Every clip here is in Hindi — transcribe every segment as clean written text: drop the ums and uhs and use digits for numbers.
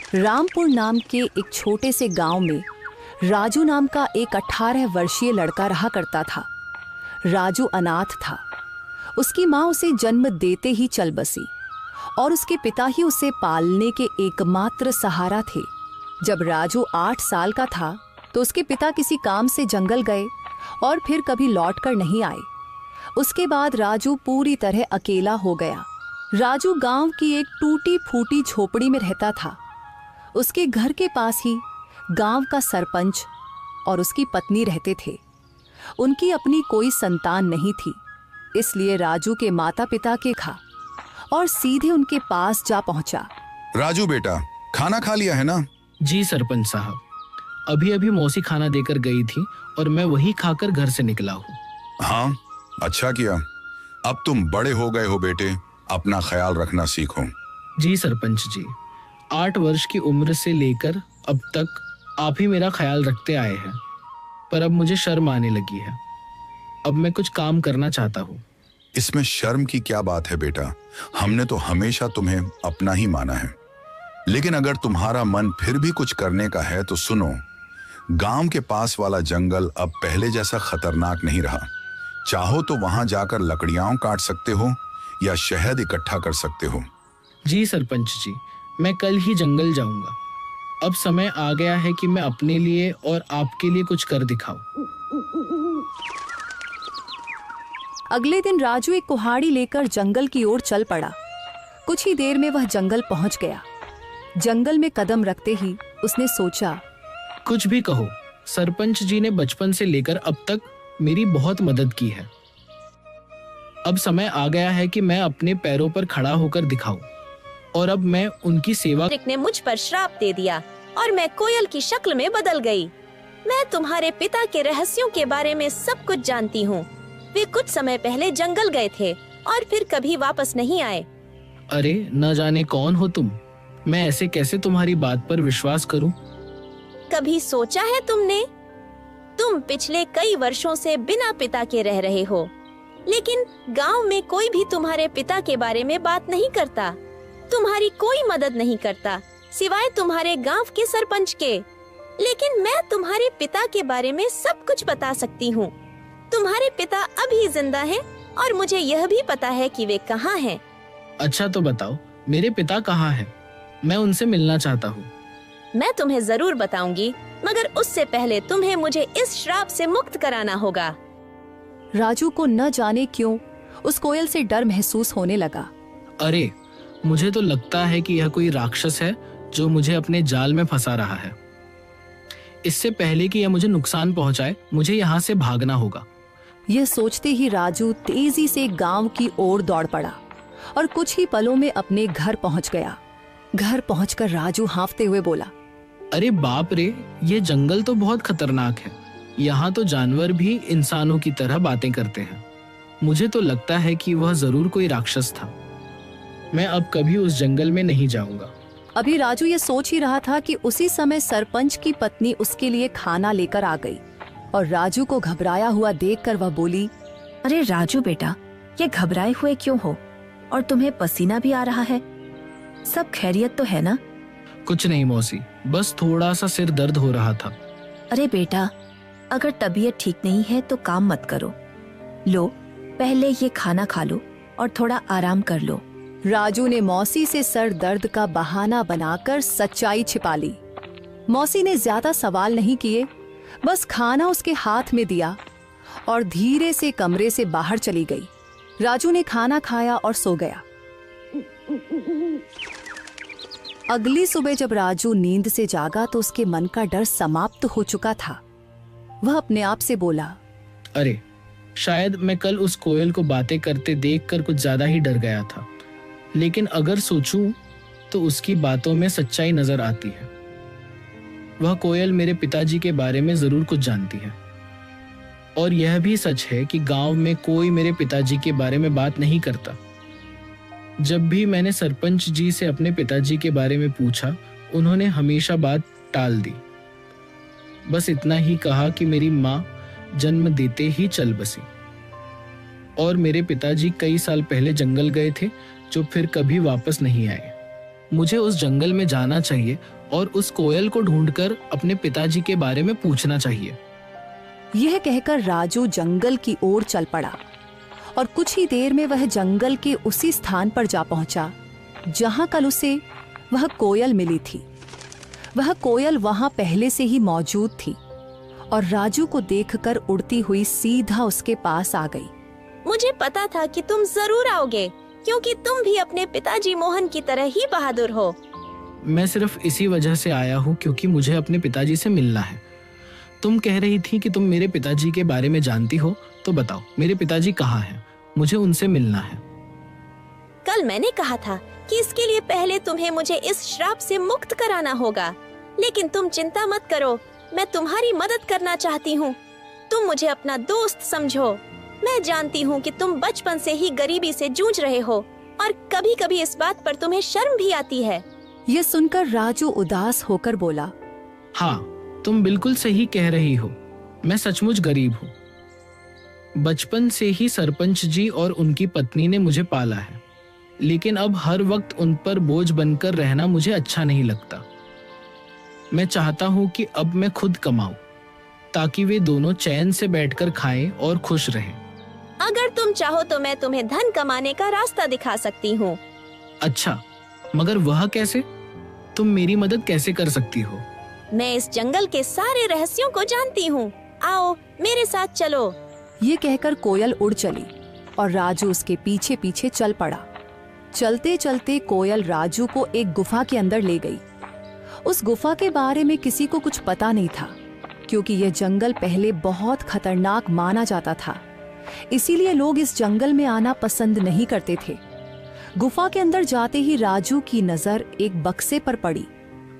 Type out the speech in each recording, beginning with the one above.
रामपुर नाम के एक छोटे से गांव में राजू नाम का एक 18 वर्षीय लड़का रहा करता था। राजू अनाथ था। उसकी माँ उसे जन्म देते ही चल बसी और उसके पिता ही उसे पालने के एकमात्र सहारा थे। जब राजू 8 साल का था तो उसके पिता किसी काम से जंगल गए और फिर कभी लौट कर नहीं आए। उसके बाद राजू पूरी तरह अकेला हो गया। राजू गांव की एक टूटी फूटी झोपड़ी में रहता था। उसके घर के पास ही गांव का सरपंच और उसकी पत्नी रहते थे। उनकी अपनी कोई संतान नहीं थी, इसलिए राजू के माता पिता के खा और सीधे उनके पास जा पहुंचा। राजू बेटा, खाना खा लिया है ना? जी सरपंच साहब, अभी अभी मौसी खाना देकर गई थी और मैं वही खाकर घर से निकला हूँ। हाँ, अच्छा किया। अब तुम बड़े हो गए हो बेटे, अपना ख्याल रखना सीखो। जी सरपंच जी, 8 वर्ष की उम्र से लेकर अब तक आप ही मेरा ख्याल रखते आए हैं, पर अब मुझे शर्म आने लगी है। अब मैं कुछ काम करना चाहता हूँ। इसमें शर्म की क्या बात है बेटा? हमने तो हमेशा तुम्हें अपना ही माना है। लेकिन अगर तुम्हारा मन फिर भी कुछ करने का है तो सुनो, गांव के पास वाला जंगल अब पहले जैसा खतरनाक नहीं रहा। चाहो तो वहां जाकर लकड़ियां काट सकते हो या शहद इकट्ठा कर सकते हो। जी सरपंच जी, मैं कल ही जंगल जाऊंगा। अब समय आ गया है कि मैं अपने लिए और आपके लिए कुछ कर दिखाऊं। अगले दिन राजू एक कुल्हाड़ी लेकर जंगल की ओर चल पड़ा। कुछ ही देर में वह जंगल पहुंच गया। जंगल में कदम रखते ही उसने सोचा, कुछ भी कहो, सरपंच जी ने बचपन से लेकर अब तक मेरी बहुत मदद की है। अब समय आ गया है कि मैं अपने पैरों पर खड़ा होकर दिखाऊं और अब मैं उनकी सेवा। ने मुझ पर श्राप दे दिया और मैं कोयल की शक्ल में बदल गई। मैं तुम्हारे पिता के रहस्यों के बारे में सब कुछ जानती हूँ। वे कुछ समय पहले जंगल गए थे और फिर कभी वापस नहीं आए। अरे न जाने कौन हो तुम, मैं ऐसे कैसे तुम्हारी बात पर विश्वास करूं? कभी सोचा है तुमने? तुम पिछले कई वर्षों से बिना पिता के रह रहे हो, लेकिन गांव में कोई भी तुम्हारे पिता के बारे में बात नहीं करता। तुम्हारी कोई मदद नहीं करता सिवाय तुम्हारे गांव के सरपंच के। लेकिन मैं तुम्हारे पिता के बारे में सब कुछ बता सकती हूँ। तुम्हारे पिता अभी जिंदा हैं और मुझे यह भी पता है कि वे कहाँ हैं। अच्छा तो बताओ, मेरे पिता कहाँ हैं? मैं उनसे मिलना चाहता हूँ। मैं तुम्हें जरूर बताऊंगी, मगर उससे पहले तुम्हें मुझे इस श्राप से मुक्त कराना होगा। राजू को न जाने क्यों उस कोयल से डर महसूस होने लगा। अरे, मुझे तो लगता है कि यह कोई राक्षस है जो मुझे अपने जाल में फंसा रहा है। इससे पहले कि यह मुझे नुकसान पहुंचाए, मुझे यहाँ से भागना होगा। यह सोचते ही राजू तेजी से गांव की ओर दौड़ पड़ा और कुछ ही पलों में अपने घर पहुंच गया। घर पहुंचकर राजू हांफते हुए बोला, अरे बाप रे, ये जंगल तो बहुत खतरनाक है। यहाँ तो जानवर भी इंसानों की तरह बातें करते हैं। मुझे तो लगता है कि वह जरूर कोई राक्षस था। मैं अब कभी उस जंगल में नहीं जाऊंगा। अभी राजू ये सोच ही रहा था कि उसी समय सरपंच की पत्नी उसके लिए खाना लेकर आ गई और राजू को घबराया हुआ देखकर वह बोली, अरे राजू बेटा, ये घबराए हुए क्यों हो? और तुम्हें पसीना भी आ रहा है। सब खैरियत तो है ना? कुछ नहीं मौसी, बस थोड़ा सा सिर दर्द हो रहा था। अरे बेटा, अगर तबीयत ठीक नहीं है तो काम मत करो। लो, पहले ये खाना खा लो और थोड़ा आराम कर लो। राजू ने मौसी से सर दर्द का बहाना बनाकर सच्चाई छिपा ली। मौसी ने ज्यादा सवाल नहीं किए, बस खाना उसके हाथ में दिया और धीरे से कमरे से बाहर चली गई। राजू ने खाना खाया और सो गया। अगली सुबह जब राजू नींद से जागा तो उसके मन का डर समाप्त हो चुका था। वह अपने आप से बोला, अरे शायद मैं कल उस कोयल को बातें करते देखकर कुछ ज्यादा ही डर गया था। लेकिन अगर सोचूं तो उसकी बातों में सच्चाई नजर आती है। वह कोयल मेरे पिताजी के बारे में जरूर कुछ जानती है। और यह भी सच है कि गांव में कोई मेरे पिताजी के बारे में बात नहीं करता। जब भी मैंने सरपंच जी से अपने पिताजी के बारे में पूछा, उन्होंने हमेशा बात टाल दी। बस इतना ही कहा कि मेरी माँ जन्म देते ही चल बसी और मेरे पिताजी कई साल पहले जंगल गए थे, जो फिर कभी वापस नहीं आए। मुझे उस जंगल में जाना चाहिए और उस कोयल को ढूंढकर अपने पिताजी के बारे में पूछना चाहिए। यह कहकर राजू जंगल की ओर चल पड़ा और कुछ ही देर में वह जंगल के उसी स्थान पर जा पहुंचा जहां कल उसे वह कोयल मिली थी। वह कोयल वहां पहले से ही मौजूद थी और राजू को देखकर उड़ती हुई सीधा उसके पास आ गई। मुझे पता था कि तुम जरूर आओगे, क्योंकि तुम भी अपने पिताजी मोहन की तरह ही बहादुर हो। मैं सिर्फ इसी वजह से आया हूँ क्योंकि मुझे अपने पिताजी से मिलना है। तुम कह रही थी कि तुम मेरे पिताजी के बारे में जानती हो, तो बताओ मेरे पिताजी कहाँ हैं? मुझे उनसे मिलना है। कल मैंने कहा था कि इसके लिए पहले तुम्हें मुझे इस श्राप से मुक्त कराना होगा, लेकिन तुम चिंता मत करो, मैं तुम्हारी मदद करना चाहती हूँ। तुम मुझे अपना दोस्त समझो। मैं जानती हूँ कि तुम बचपन से ही गरीबी से जूझ रहे हो और कभी कभी इस बात पर तुम्हें शर्म भी आती है। यह सुनकर राजू उदास होकर बोला, हाँ, तुम बिल्कुल सही कह रही हो। मैं सचमुच गरीब हूँ। बचपन से ही सरपंच जी और उनकी पत्नी ने मुझे पाला है, लेकिन अब हर वक्त उन पर बोझ बनकर रहना मुझे अच्छा नहीं लगता। मैं चाहता हूँ कि अब मैं खुद कमाऊं, ताकि वे दोनों चैन से बैठकर खाएं और खुश रहें। अगर तुम चाहो तो मैं तुम्हें धन कमाने का रास्ता दिखा सकती हूँ। अच्छा, मगर वह कैसे? तुम मेरी मदद कैसे कर सकती हो? मैं इस जंगल के सारे रहस्यों को जानती हूँ। आओ मेरे साथ चलो। ये कहकर कोयल उड़ चली और राजू उसके पीछे पीछे चल पड़ा। चलते चलते कोयल राजू को एक गुफा के अंदर ले गई। उस गुफा के बारे में किसी को कुछ पता नहीं था, क्योंकि यह जंगल पहले बहुत खतरनाक माना जाता था। इसीलिए लोग इस जंगल में आना पसंद नहीं करते थे। गुफा के अंदर जाते ही राजू की नजर एक बक्से पर पड़ी।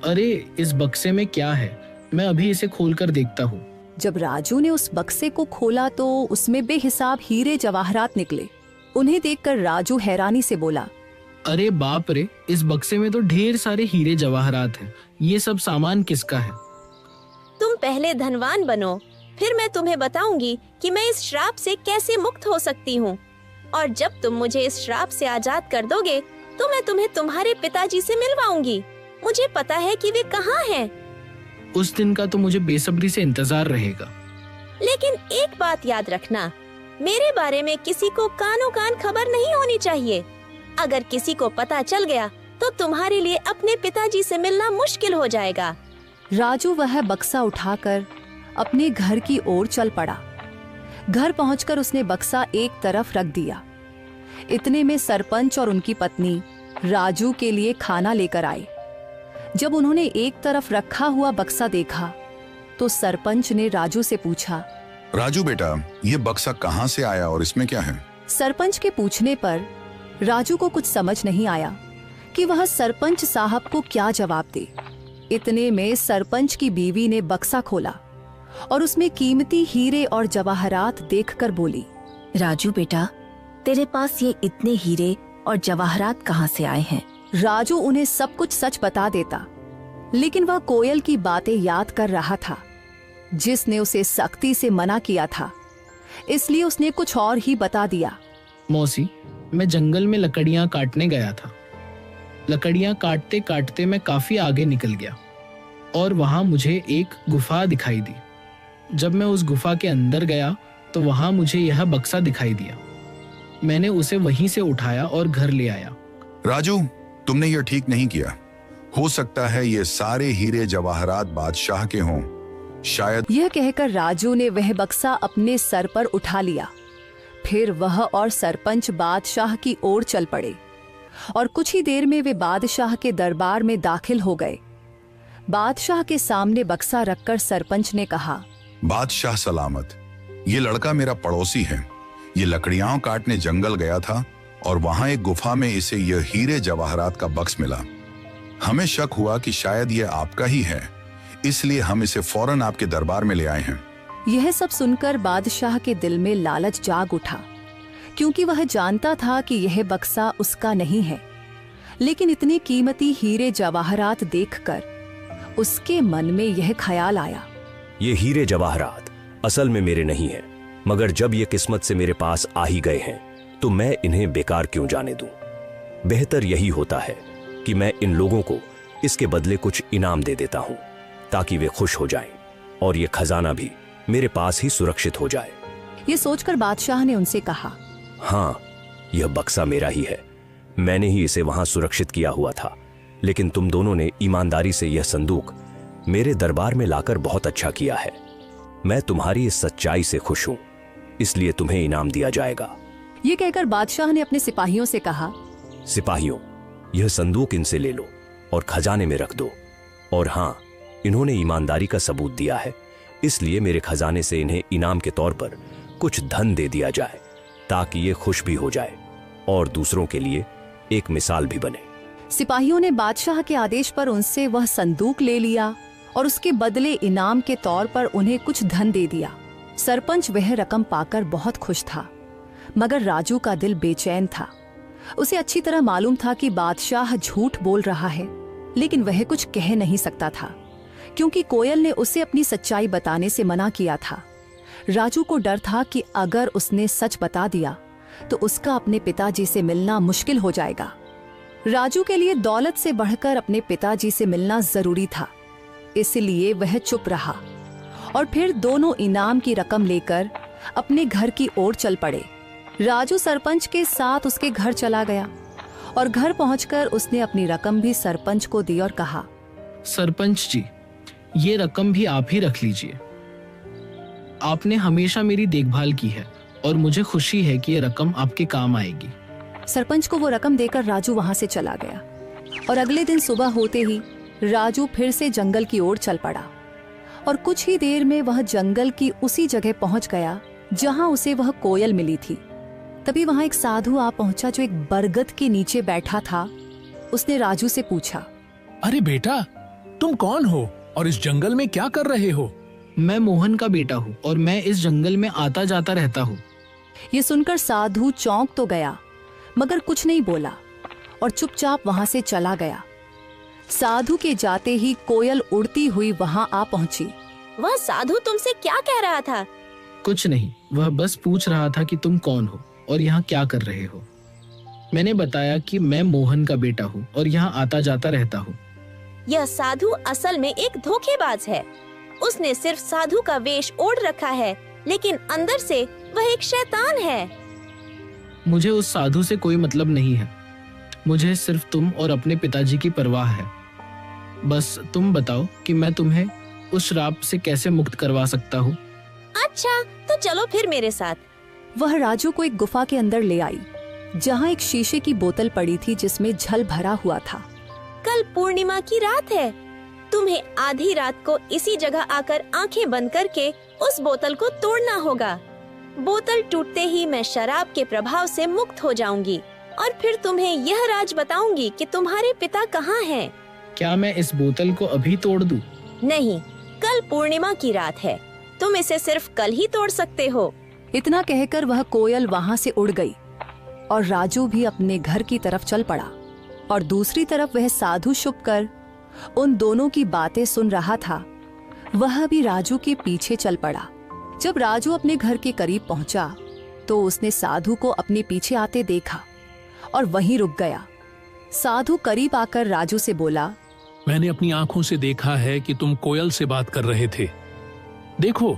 अरे, इस बक्से में क्या है? मैं अभी इसे खोलकर देखता हूँ। जब राजू ने उस बक्से को खोला तो उसमें बेहिसाब हीरे जवाहरात निकले। उन्हें देखकर राजू हैरानी से बोला, अरे बाप रे, इस बक्से में तो ढेर सारे हीरे जवाहरात हैं। ये सब सामान किसका है? तुम पहले धनवान बनो, फिर मैं तुम्हें बताऊंगी कि मैं इस श्राप से कैसे मुक्त हो सकती हूँ। और जब तुम मुझे इस श्राप से आजाद कर दोगे तो मैं तुम्हें तुम्हारे पिताजी से मिलवाऊंगी। मुझे पता है कि वे कहाँ हैं। उस दिन का तो मुझे बेसब्री से इंतजार रहेगा। लेकिन एक बात याद रखना, मेरे बारे में किसी को कानो कान खबर नहीं होनी चाहिए। अगर किसी को पता चल गया तो तुम्हारे लिए अपने पिताजी से मिलना मुश्किल हो जाएगा। राजू वह बक्सा उठाकर अपने घर की ओर चल पड़ा। घर पहुंचकर उसने बक्सा एक तरफ रख दिया। इतने में सरपंच और उनकी पत्नी राजू के लिए खाना लेकर आए। जब उन्होंने एक तरफ रखा हुआ बक्सा देखा तो सरपंच ने राजू से पूछा, राजू बेटा, ये बक्सा कहाँ से आया और इसमें क्या है? सरपंच के पूछने पर राजू को कुछ समझ नहीं आया कि वह सरपंच साहब को क्या जवाब दे। इतने में सरपंच की बीवी ने बक्सा खोला और उसमें कीमती हीरे और जवाहरात देखकर बोली, राजू बेटा, तेरे पास ये इतने हीरे और जवाहरात कहाँ से आए हैं? राजू उन्हें सब कुछ सच बता देता, लेकिन वह कोयल की बातें याद कर रहा था जिसने उसे सख्ती से मना किया था। इसलिए उसने कुछ और ही बता दिया। मौसी, मैं जंगल में लकड़ियां काटने गया था। लकड़ियां काटते काटते मैं काफी आगे निकल गया और वहां मुझे एक गुफा दिखाई दी। जब मैं उस गुफा के अंदर गया तो वहां मुझे यह बक्सा दिखाई दिया। मैंने उसे वहीं से उठाया और घर ले आया। राजू, तुमने यह ठीक नहीं किया। हो सकता है ये सारे हीरे जवाहरात बादशाह के हों। शायद। यह कहकर राजू ने वह बक्सा अपने सर पर उठा लिया। फिर वह और सरपंच बादशाह की ओर चल पड़े और कुछ ही देर में वे बादशाह के दरबार में दाखिल हो गए। बादशाह के सामने बक्सा रखकर सरपंच ने कहा, बादशाह सलामत। ये लड़का मेरा पड़ोसी है। ये लकड़ियां काटने जंगल गया था और वहां एक गुफा में इसे यह हीरे जवाहरात का बक्स मिला। हमें शक हुआ कि शायद ये आपका ही है, इसलिए हम इसे फौरन आपके दरबार में ले आए हैं। यह सब सुनकर बादशाह के दिल में लालच जाग उठा, क्योंकि वह जानता था कि यह बक्सा उसका नहीं है। लेकिन इतनी कीमती हीरे जवाहरात देखकर उसके मन में यह ख्याल आया, ये हीरे जवाहरात असल में मेरे नहीं हैं, मगर जब ये किस्मत से मेरे पास आ ही गए हैं तो मैं इन्हें बेकार क्यों जाने दूं। बेहतर यही होता है कि मैं इन लोगों को इसके बदले कुछ इनाम दे देता हूं ताकि वे खुश हो जाएं और ये खजाना भी मेरे पास ही सुरक्षित हो जाए। ये सोचकर बादशाह ने उनसे कहा, हाँ, यह बक्सा मेरा ही है, मैंने ही इसे वहां सुरक्षित किया हुआ था, लेकिन तुम दोनों ने ईमानदारी से यह संदूक मेरे दरबार में लाकर बहुत अच्छा किया है। मैं तुम्हारी इस सच्चाई से खुश हूं, इसलिए तुम्हें इनाम दिया जाएगा। ये कहकर बादशाह ने अपने सिपाहियों से कहा, सिपाहियों, यह संदूक इनसे ले लो और खजाने में रख दो। और हाँ, इन्होंने ईमानदारी का सबूत दिया है, इसलिए मेरे खजाने से इन्हें इनाम के तौर पर कुछ धन दे दिया जाए ताकि ये खुश भी हो जाए और दूसरों के लिए एक मिसाल भी बने। सिपाहियों ने बादशाह के आदेश पर उनसे वह संदूक ले लिया और उसके बदले इनाम के तौर पर उन्हें कुछ धन दे दिया। सरपंच वह रकम पाकर बहुत खुश था, मगर राजू का दिल बेचैन था। उसे अच्छी तरह मालूम था कि बादशाह झूठ बोल रहा है, लेकिन वह कुछ कह नहीं सकता था क्योंकि कोयल ने उसे अपनी सच्चाई बताने से मना किया था। राजू को डर था कि अगर उसने सच बता दिया तो उसका अपने पिताजी से मिलना मुश्किल हो जाएगा। राजू के लिए दौलत से बढ़कर अपने पिताजी से मिलना जरूरी था, इसलिए वह चुप रहा और फिर दोनों इनाम की रकम लेकर अपने घर की ओर चल पड़े। राजू सरपंच के साथ उसके घर चला गया और घर पहुंचकर उसने अपनी रकम भी सरपंच को दी और कहा, सरपंच जी, ये रकम भी आप ही रख लीजिए। आपने हमेशा मेरी देखभाल की है और मुझे खुशी है कि ये रकम आपके काम आएगी। सरपंच को वो रकम देकर राजू वहां से चला गया और अगले दिन सुबह होते ही राजू फिर से जंगल की ओर चल पड़ा और कुछ ही देर में वह जंगल की उसी जगह पहुंच गया जहां उसे वह कोयल मिली थी। तभी वहां एक साधु आ पहुंचा जो एक बरगद के नीचे बैठा था। उसने राजू से पूछा, अरे बेटा, तुम कौन हो और इस जंगल में क्या कर रहे हो? मैं मोहन का बेटा हूँ और मैं इस जंगल में आता जाता रहता हूँ। ये सुनकर साधु चौंक तो गया मगर कुछ नहीं बोला और चुपचाप वहां से चला गया। साधु के जाते ही कोयल उड़ती हुई वहां आ पहुंची। वह साधु तुमसे क्या कह रहा था? कुछ नहीं, वह बस पूछ रहा था कि तुम कौन हो और यहाँ क्या कर रहे हो। मैंने बताया कि मैं मोहन का बेटा हूँ और यहाँ आता जाता रहता हूँ। यह साधु असल में एक धोखेबाज है। उसने सिर्फ साधु का वेश ओढ़ रखा है, लेकिन अंदर से वह एक शैतान है। मुझे उस साधु से कोई मतलब नहीं है। मुझे सिर्फ तुम और अपने पिताजी की परवाह है। बस तुम बताओ कि मैं तुम्हें उस श्राप से कैसे मुक्त करवा सकता हूँ। अच्छा, तो चलो फिर मेरे साथ। वह राजू को एक गुफा के अंदर ले आई जहाँ एक शीशे की बोतल पड़ी थी जिसमें जल भरा हुआ था। कल पूर्णिमा की रात है। तुम्हें आधी रात को इसी जगह आकर आंखें बंद करके उस बोतल को तोड़ना होगा। बोतल टूटते ही मैं शराब के प्रभाव से मुक्त हो जाऊंगी और फिर तुम्हें यह राज बताऊंगी कि तुम्हारे पिता कहाँ हैं। क्या मैं इस बोतल को अभी तोड़ दूं? नहीं, कल पूर्णिमा की रात है। तुम इसे सिर्फ कल ही तोड़ सकते हो। इतना कहकर वह कोयल वहां से उड़ गई और राजू भी अपने घर की तरफ चल पड़ा और दूसरी तरफ वह साधु छुपकर उन दोनों की बातें सुन रहा था। वह भी राजू के पीछे चल पड़ा। जब राजू अपने घर के करीब पहुंचा तो उसने साधु को अपने पीछे आते देखा और वहीं रुक गया। साधु करीब आकर राजू से बोला, मैंने अपनी आंखों से देखा है कि तुम कोयल से बात कर रहे थे। देखो,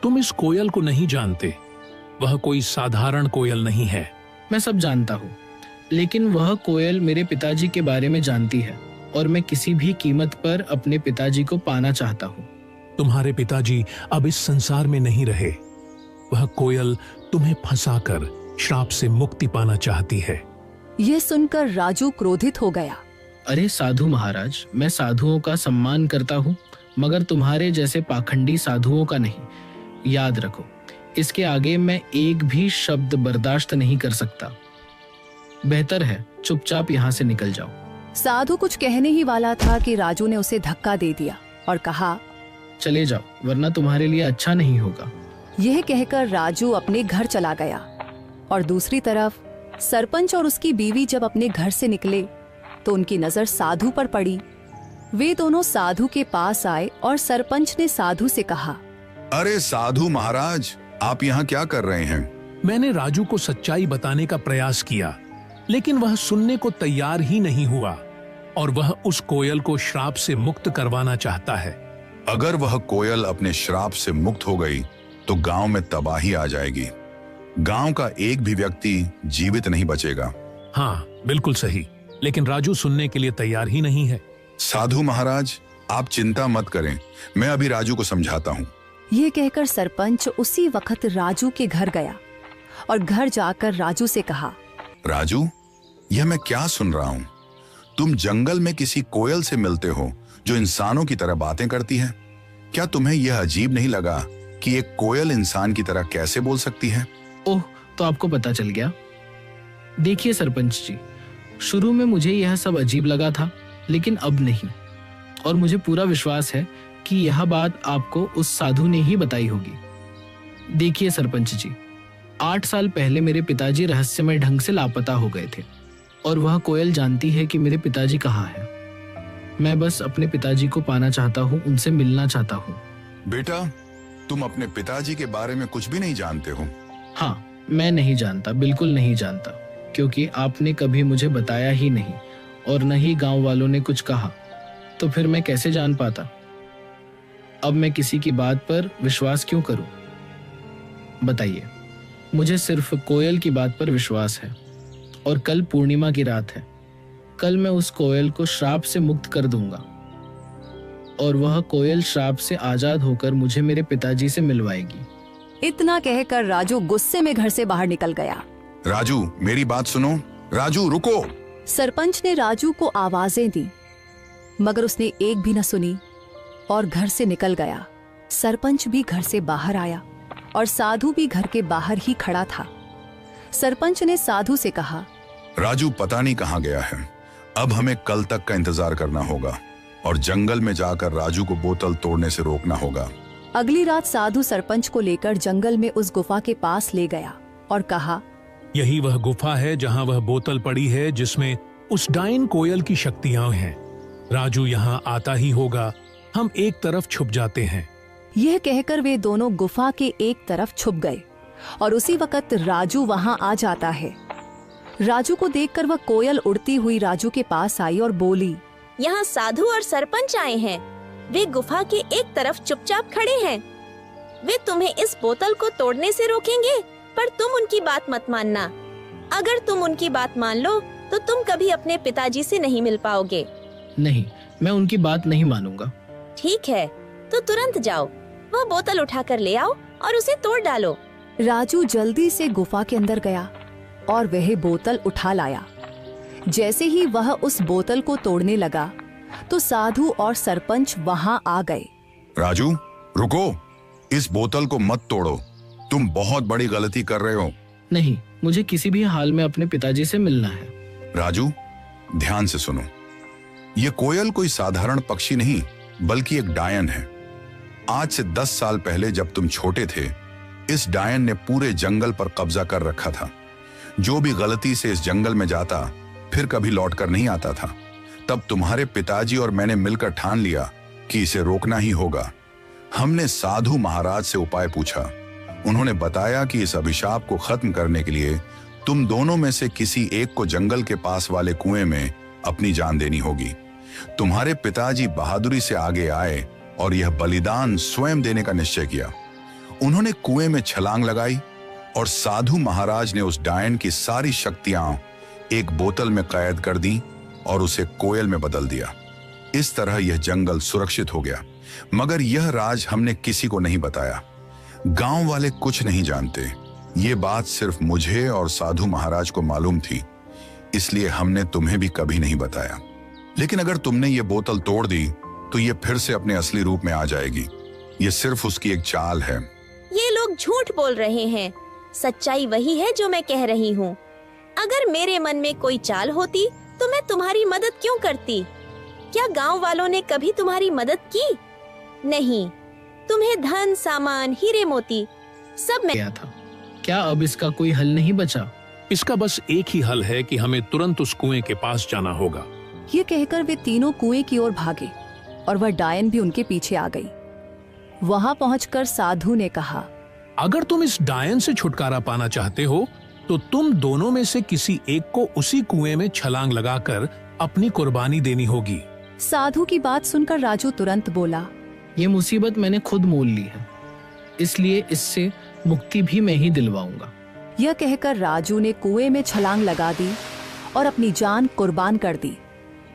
तुम इस कोयल को नहीं जानते। वह कोई साधारण कोयल नहीं है। मैं सब जानता हूँ, लेकिन वह कोयल मेरे पिताजी के बारे में जानती है और मैं किसी भी कीमत पर अपने पिताजी को पाना चाहता हूँ। तुम्हारे पिताजी अब इस संसार में नहीं रहे। वह कोयल तुम्हें फंसाकर श्राप से मुक्ति पाना चाहती है। यह सुनकर राजू क्रोधित हो गया। अरे साधु महाराज, मैं साधुओं का सम्मान करता हूँ, मगर तुम्हारे जैसे पाखंडी साधुओं का नहीं। याद रखो, इसके आगे मैं एक भी शब्द बर्दाश्त नहीं कर सकता। बेहतर है चुपचाप यहाँ से निकल जाओ। साधु कुछ कहने ही वाला था कि राजू ने उसे धक्का दे दिया और कहा, चले जाओ, वरना तुम्हारे लिए अच्छा नहीं होगा। यह कहकर राजू अपने घर चला गया और दूसरी तरफ सरपंच और उसकी बीवी जब अपने घर से निकले तो उनकी नजर साधु पर पड़ी। वे दोनों साधु के पास आए और सरपंच ने साधु से कहा, अरे साधु महाराज, आप यहाँ क्या कर रहे हैं? मैंने राजू को सच्चाई बताने का प्रयास किया, लेकिन वह सुनने को तैयार ही नहीं हुआ। और वह उस कोयल को श्राप से मुक्त करवाना चाहता है। अगर वह कोयल अपने श्राप से मुक्त हो गई तो गांव में तबाही आ जाएगी। गांव का एक भी व्यक्ति जीवित नहीं बचेगा। हाँ, बिल्कुल सही। लेकिन राजू सुनने के लिए तैयार ही नहीं है। साधु महाराज, आप चिंता मत करें, मैं अभी राजू को समझाता हूँ। ये कहकर सरपंच उसी वक्त राजू के घर गया और घर जाकर राजू से कहा, राजू, यह मैं क्या सुन रहा हूँ? तुम जंगल में किसी कोयल से मिलते हो जो इंसानों की तरह बातें करती है। क्या तुम्हें यह अजीब नहीं लगा कि एक कोयल इंसान की तरह कैसे बोल सकती है? ओह, तो आपको पता चल गया। देखिए सरपंच जी, शुरू में मुझे यह सब अजीब लगा था, लेकिन अब नहीं। और मुझे पूरा विश्वास है कि यह बात आपको उस साधु ने ही बताई होगी। देखिए सरपंच जी, 8 साल पहले मेरे पिताजी रहस्यमय ढंग से लापता हो गए थे और वह कोयल जानती है कि मेरे पिताजी कहाँ हैं। मैं बस अपने पिताजी को पाना चाहता हूँ, उनसे मिलना चाहता हूँ। बेटा, तुम अपने पिताजी के बारे में कुछ भी नहीं जानते हो? हाँ, मैं नहीं जानता, बिल्कुल नहीं जानता, क्योंकि आपने कभी मुझे बताया ही नहीं और न ही गांव वालों ने कुछ कहा, तो फिर मैं कैसे जान पाता? अब मैं किसी की बात पर विश्वास क्यों करूं? बताइए। मुझे सिर्फ कोयल की बात पर विश्वास है और कल पूर्णिमा की रात है। कल मैं उस कोयल को श्राप से मुक्त कर दूंगा और वह कोयल श्राप से आजाद होकर मुझे मेरे पिताजी से मिलवाएगी। इतना कहकर राजू गुस्से में घर से बाहर निकल गया। राजू, मेरी बात सुनो। राजू, रुको। सरपंच ने राजू को आवाजें दी, मगर उसने एक भी न सुनी और घर से निकल गया। सरपंच भी घर से बाहर आया और साधु भी घर के बाहर ही खड़ा था। सरपंच ने साधु से कहा, राजू पता नहीं कहाँ गया है। अब हमें कल तक का इंतजार करना होगा और जंगल में जाकर राजू को बोतल तोड़ने से रोकना होगा। अगली रात साधु सरपंच को लेकर जंगल में उस गुफा के पास ले गया और कहा, यही वह गुफा है जहाँ वह बोतल पड़ी है जिसमें उस डायन कोयल की शक्तियां हैं। राजू यहाँ आता ही होगा, हम एक तरफ छुप जाते हैं। यह कहकर वे दोनों गुफा के एक तरफ छुप गए और उसी वक्त राजू वहां आ जाता है। राजू को देखकर वह कोयल उड़ती हुई राजू के पास आई और बोली, यहाँ साधु और सरपंच आए हैं। वे गुफा के एक तरफ चुपचाप खड़े हैं। वे तुम्हें इस बोतल को तोड़ने से रोकेंगे, पर तुम उनकी बात मत मानना। अगर तुम उनकी बात मान लो तो तुम कभी अपने पिताजी से नहीं मिल पाओगे। नहीं, मैं उनकी बात नहीं मानूंगा। ठीक है, तो तुरंत जाओ, वह बोतल उठाकर ले आओ और उसे तोड़ डालो। राजू जल्दी से गुफा के अंदर गया और वह बोतल उठा लाया। जैसे ही वह उस बोतल को तोड़ने लगा तो साधु और सरपंच वहां आ गए। राजू, रुको, इस बोतल को मत तोड़ो, तुम बहुत बड़ी गलती कर रहे हो। नहीं, मुझे किसी भी हाल में अपने पिताजी से मिलना है। राजू, ध्यान से सुनो। ये कोयल कोई साधारण पक्षी नहीं, बल्कि एक डायन है। आज से 10 साल पहले जब तुम छोटे थे, इस डायन ने पूरे जंगल पर कब्जा कर रखा था। जो भी गलती से इस जंगल में जाता, फिर कभी लौटकर नहीं आता था। तब तुम्हारे पिताजी और मैंने मिलकर ठान लिया कि इसे रोकना ही होगा। हमने साधु महाराज से उपाय पूछा। उन्होंने बताया कि इस अभिशाप को खत्म करने के लिए तुम दोनों में से किसी एक को जंगल के पास वाले कुएं में अपनी जान देनी होगी। तुम्हारे पिताजी बहादुरी से आगे आए और यह बलिदान स्वयं देने का निश्चय किया। उन्होंने कुएं में छलांग लगाई और साधु महाराज ने उस डायन की सारी शक्तियां एक बोतल में कैद कर दी और उसे कोयल में बदल दिया। इस तरह यह जंगल सुरक्षित हो गया। मगर यह राज हमने किसी को नहीं बताया। गांव वाले कुछ नहीं जानते। ये बात सिर्फ मुझे और साधु महाराज को मालूम थी, इसलिए हमने तुम्हें भी कभी नहीं बताया। लेकिन अगर तुमने ये बोतल तोड़ दी तो ये फिर से अपने असली रूप में आ जाएगी। ये सिर्फ उसकी एक चाल है। ये लोग झूठ बोल रहे हैं। सच्चाई वही है जो मैं कह रही हूँ। अगर मेरे मन में कोई चाल होती तो मैं तुम्हारी मदद क्यों करती? क्या गांव वालों ने कभी तुम्हारी मदद की? नहीं। तुम्हें धन, सामान, हीरे मोती सब मैं गया था। क्या अब इसका कोई हल नहीं बचा? इसका बस एक ही हल है कि हमें तुरंत उस कुएं के पास जाना होगा। ये कहकर वे तीनों कुएं की ओर भागे और वह डायन भी उनके पीछे आ गई। वहां पहुंचकर साधु ने कहा, अगर तुम इस डायन से छुटकारा पाना चाहते हो तो तुम दोनों में से किसी एक को उसी कुएं में छलांग लगाकर अपनी कुर्बानी देनी होगी। साधु की बात सुनकर राजू तुरंत बोला, ये मुसीबत मैंने खुद मोल ली है, इसलिए इससे मुक्ति भी मैं ही दिलवाऊंगा। यह कहकर राजू ने कुएं में छलांग लगा दी और अपनी जान कुर्बान कर दी।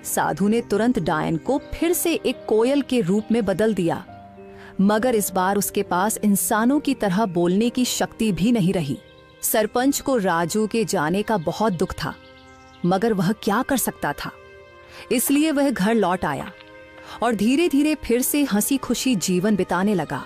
साधु ने तुरंत डायन को फिर से एक कोयल के रूप में बदल दिया, मगर इस बार उसके पास इंसानों की तरह बोलने की शक्ति भी नहीं रही। सरपंच को राजू के जाने का बहुत दुख था, मगर वह क्या कर सकता था। इसलिए वह घर लौट आया और धीरे धीरे फिर से हंसी खुशी जीवन बिताने लगा।